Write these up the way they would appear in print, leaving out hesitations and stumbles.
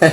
là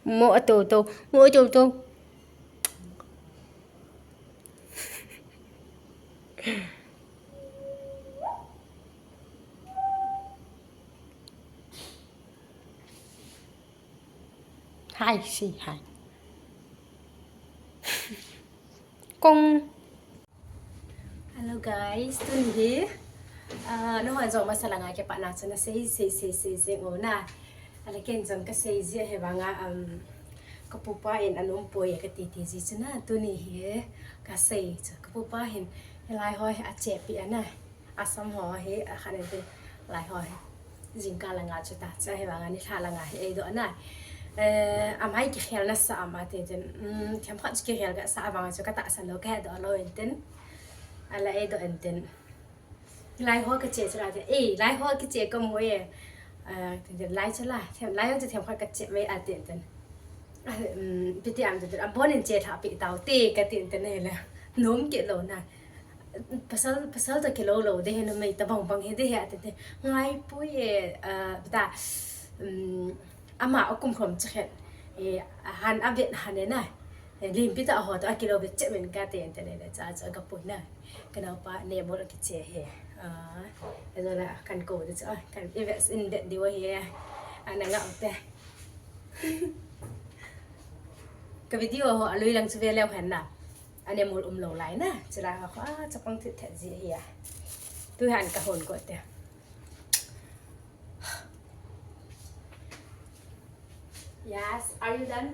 mua tù mua tù hai xì hai con. Hello guys, Tun here. Nó hoàn rồi mà sao là ngài các bạn nào cho nó xây ngủ nè. Là cái dòng cái xây gì hay bằng cái pupa in anh ôm bồi cái titi gì chứ na Tun here cái xây cái pupa in lại hỏi chẹp bị anh này sam họ he khả năng thì lại hỏi dính cả là ngài cho ta cho hay bằng anh thà là ngài ấy đó này hay cái khel nó sao mà thì thèm khát cái khel cái sao bằng cho cái tạ sản lô cái đó rồi tin là ấy đó tin lại hỏi cái chế cho là thì lại hỏi cái chế có mối thì lại cho là lại cho thèm khát cái chế với tin bị tiệm thì bốn nên chế thà bị tàu tê cái tin này là nôm cái lỗ này pasal ta kilo lo deh na may tabang bang hindi ha tete ngai pui ta ama okum khom chhet han abet han na lim pita ho ta kilo bet chemen ka te ente le cha cha ka pui na kana pa ne bol ki che he ezo la kan ko de cha kan invest in that diwa he ana nga te ka video ho alui lang chve leo han na anh em một lầu lại nè, chỉ là họ cho con thịt thẹn gì vậy? Tôi hàn cả hồn của tôi. Yes, are you done?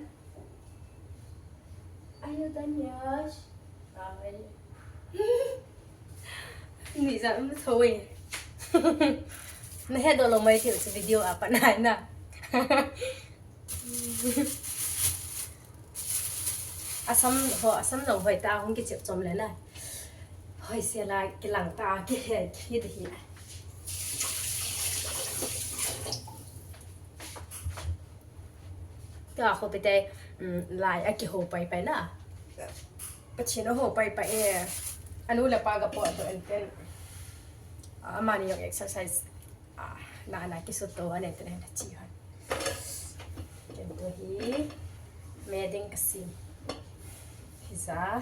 Are you done? Yes. Rồi. Nghĩ ra mới thôi. Nó hết đồ lồng mấy kiểu video à bạn này nè. Asam lòng hỏi ta không cái chụp chôm lên này hỏi xe là cái lăng ta cái hệ cái gì này cái họ bị đây lại cái hồ bay bay nè cái chuyện nó hồ bay bay anh uống là ba cái bọt rồi anh tên mà nhiều exercise là cái số tổ anh tên là chi hơn cái tôi hi mẹ đinh cái gì Pizza.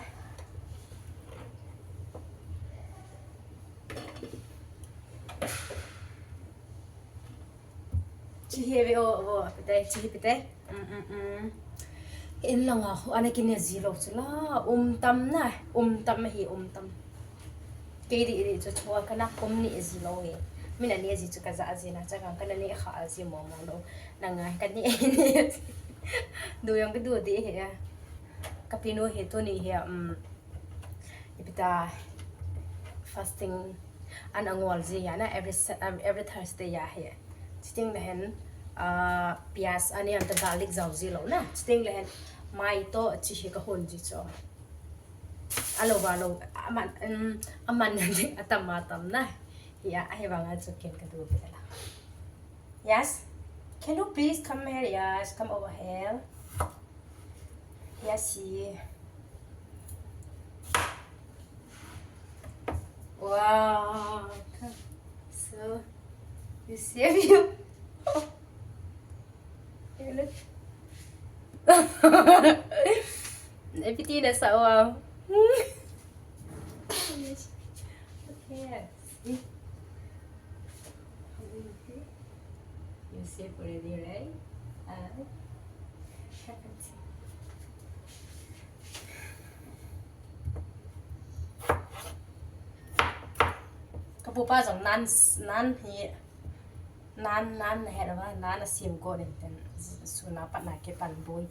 Chị hiểu vô đây chị biết đấy. In lòng à, anh ấy kinh gì rồi chứ là tâm này, tâm hi tâm. Cái đi cho chua cái nào cũng nị gì rồi. Mình là nị gì cho cái gì na, chắc là cái nị khá gì mà đâu, nàng cái nị đôi yang cái đôi đi hè. Kapino heto ni here ipita fasting an angwal ji ya na every Thursday ya here sting lehen pias ani an ta garlic zaw ji lo na sting lehen mai to chi he ka hon ji cho alo ba lo aman ni atamatam na ya he banga chu ken ka du bela. Yes, can you please come here? Yes, come over here. Yes, wow. So, you see you. You look. Everything is so wow. Okay, see. You see already, right? 不把种难he nan he da ba nan sim ko ne ten suna pat na ke pan boy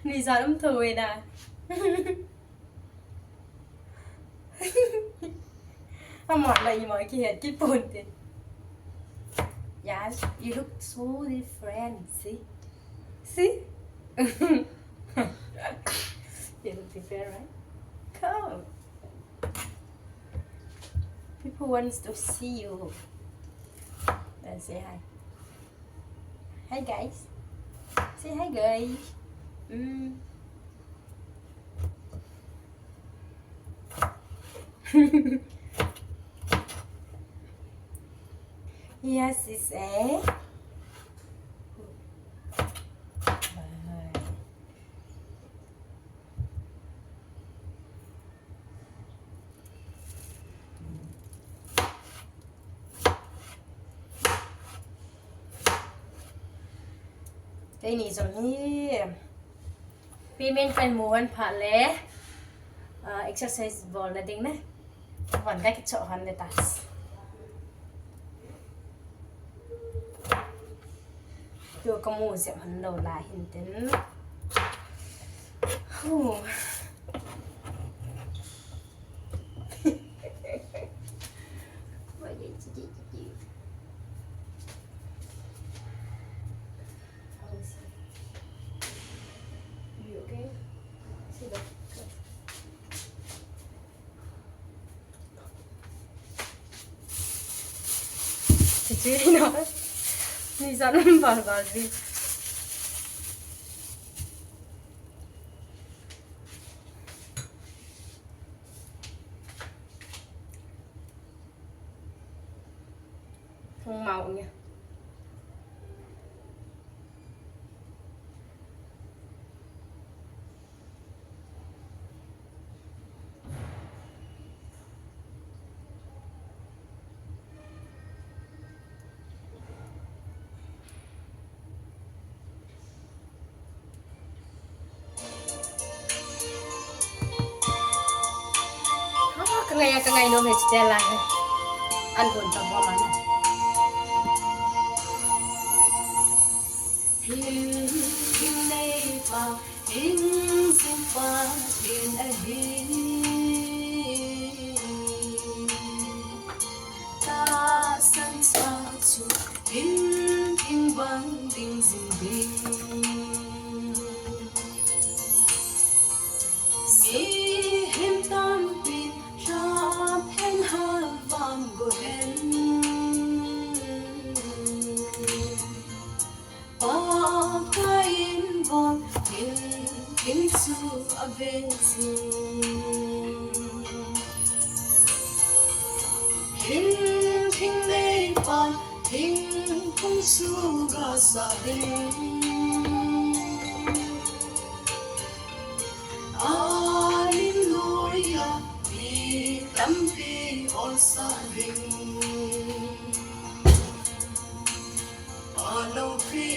ni ra lắm thôi nè. Mọi này mọi kia cái bồn thì yes, you look so different. See you look different, right? Come, people wants to see you. Let's say hi. Hi guys, say hi guys. Yes, it's a cái này giống như payment phải muốn phải lẽ exercise ball là đỉnh này vẫn cái chỗ hắn để tas chưa có mua dẹp hắn đầu lại hiện tính chị đi nói đi ra nó vào gì không màu nha. Cái ngày nó hết chết lại ăn cuốn tầm bao lần thiên này vào thiên sinh qua thiên ấy ta sẵn sàng chịu thiên thiên vang tình dình bình mi hem tam pin hen ha vang go hen pa kain von tin su avensi hin hin nei pan hin kung su ga sa din Hallelujah, we tampi osa ring. Alo fi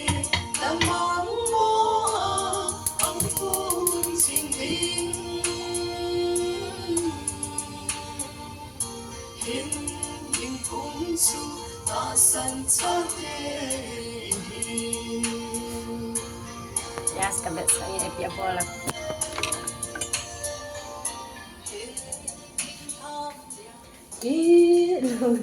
tamang mo ang kun sing ring. Hin hin kung su asan sa te. Yes, kabit sa iya pia bola. Gitu.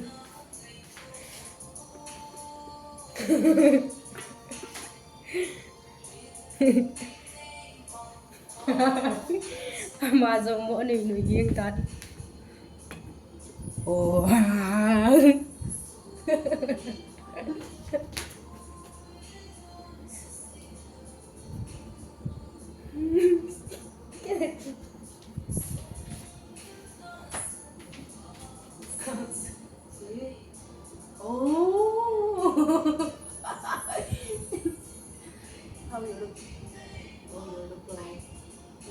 Mà dùng mỗi này nổi riêng thật. Ồ. How you look? Oh,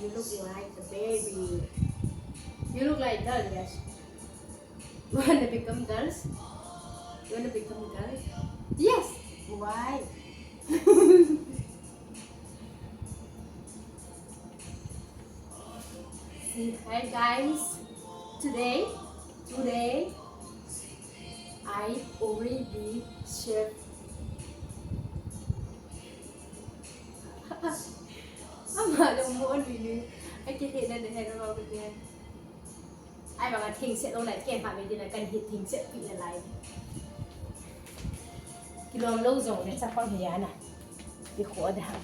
you look like a baby. You look like girl, yes. You wanna become girls? You wanna become girls? Yes. Why? See, hi guys. Today, I already chef. Ama đồng môn vì anh kia hiện lên để hay nó vào cái này. Ai bảo là thình sẽ đâu lại kèm phải mình là cần hiện thình sẽ bị là lại. Cái lom lâu rồi đấy sao con thì này. Đi khó đã.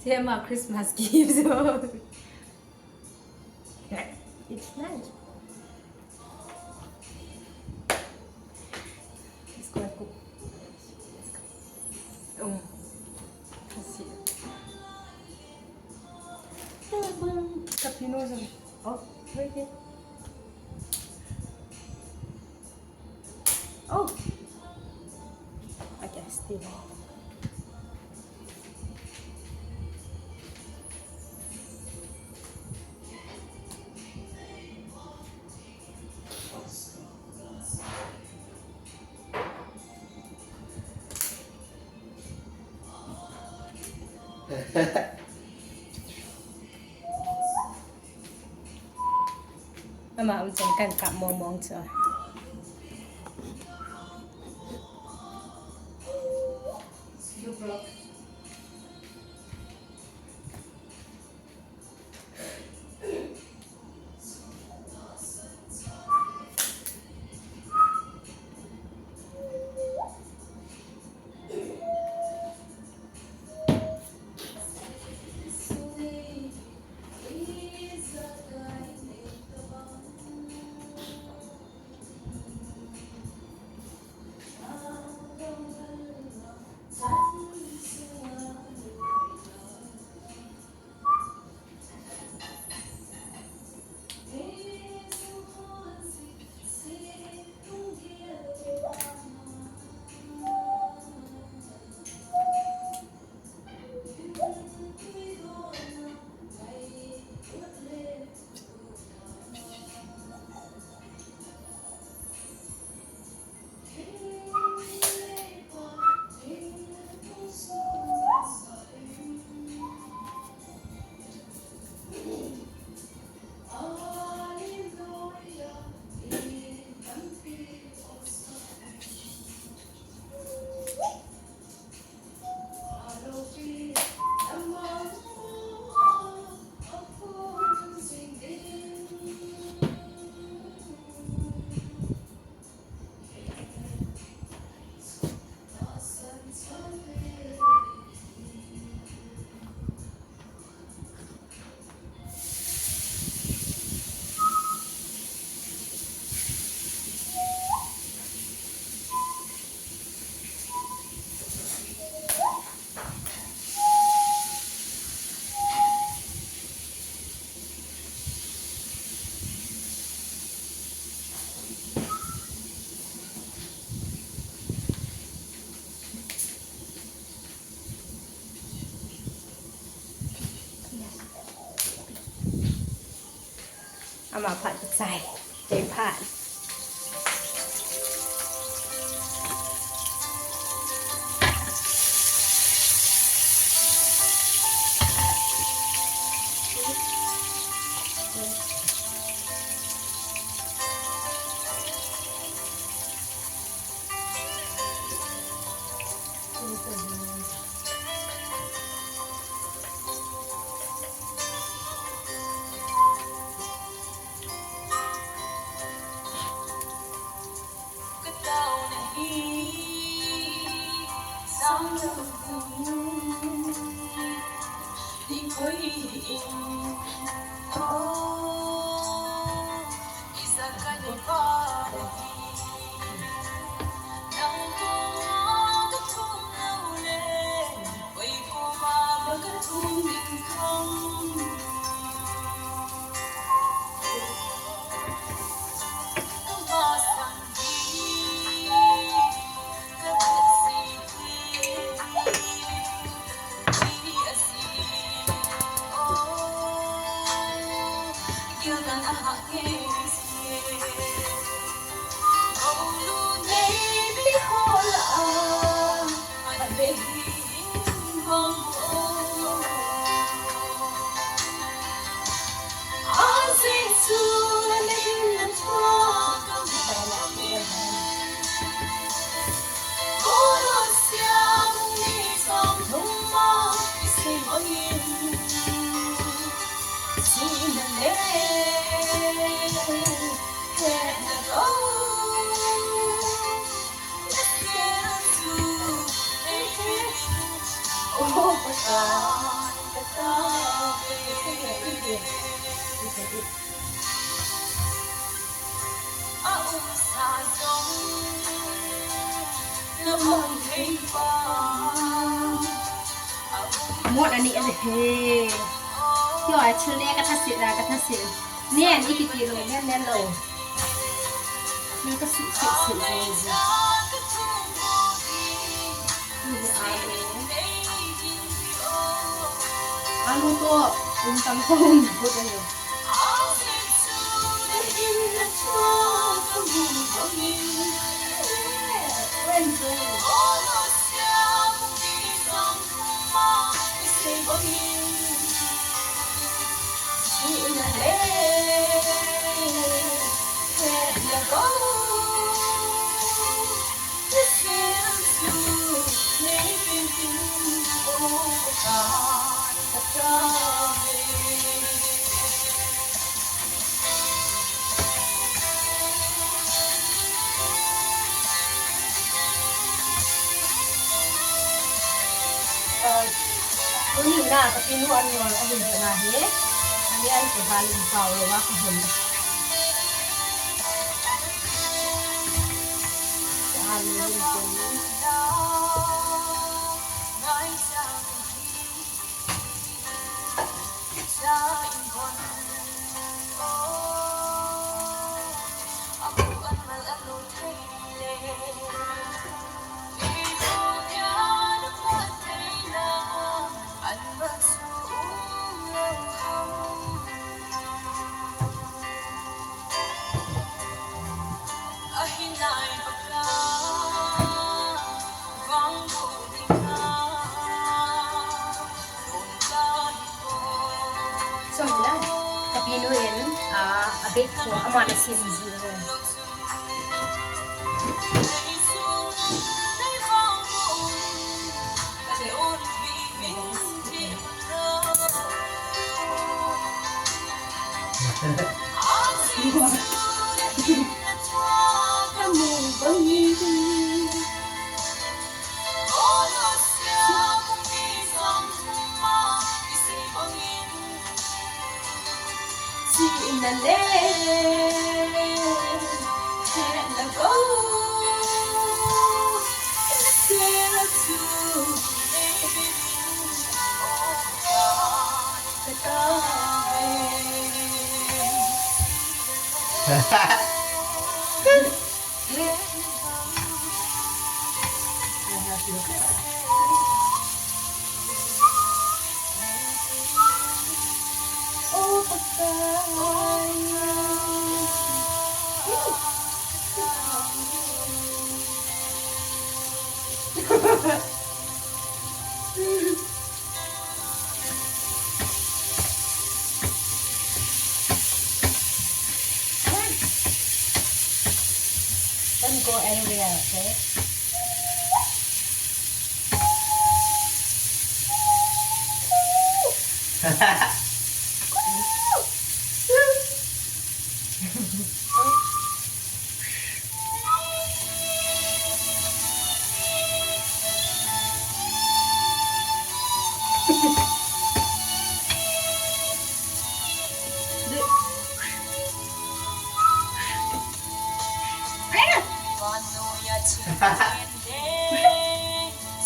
See my Christmas gifts. It's nice. Let's go cook. Oh, let's see. Capino. Oh, right here. Oh, I guess still. Mà ông chẳng cần cặp mong mong trời.เอามาผัดใส่เต็มผัด một anh ấy thế rồi chưa nè cái thắt xịn ra cái thắt xịn nè đi kịp rồi nè nè rồi nè cái xịn xịn xịn rồi ăn luôn to tắm không vô đây rồi tôi nhìn là cái pin luôn rồi anh nhìn thế nào thế anh ăn của bà liền vào rồi quá không hồn ăn liền pinuin a bit ko amana sinzi in the lane, and go in the clear too. Don't go anywhere, okay?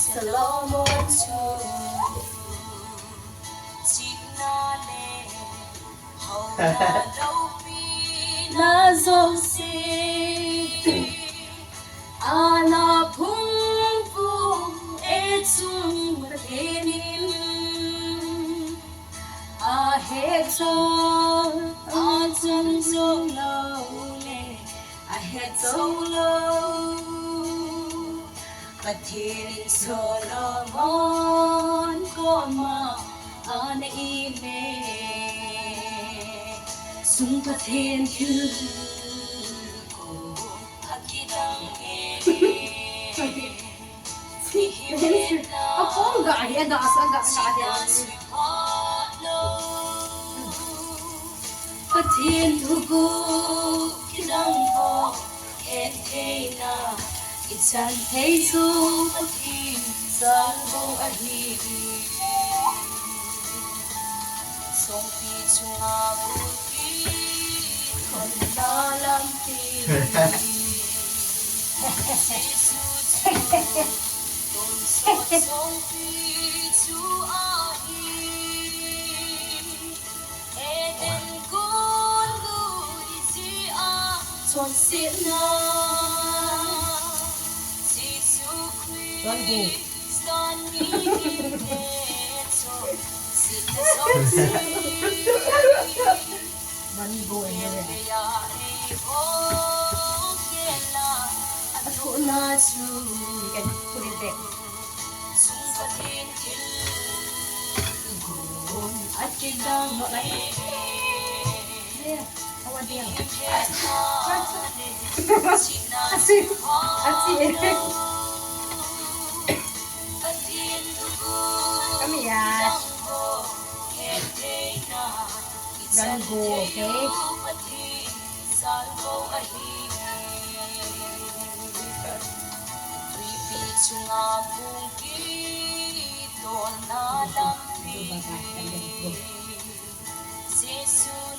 Slow motion, na zosi, ana pung pung etung tenin, a hexon, a nang song lâu nè I had so low but thiên so lo món có mà anh ime sung phát thiên thư cô akidang Ako gaya agas Patin tugu kidang ho et na Itsan hey su patin sang ho ahi Song pi chunga buki kon dalam pi Song pi chu ahi Eden kun lui si a chon sin na Jisu Christ on me sit song si Ban go anywhere ya na chu you can put it back sung patin til gon at kidang no like there how are you kami ya don't go okay Chunga bungki don na lampi Sesun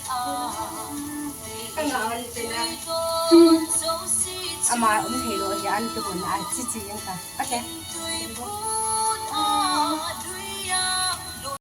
kangaon tila ama hero yan to na chichi yang ka okay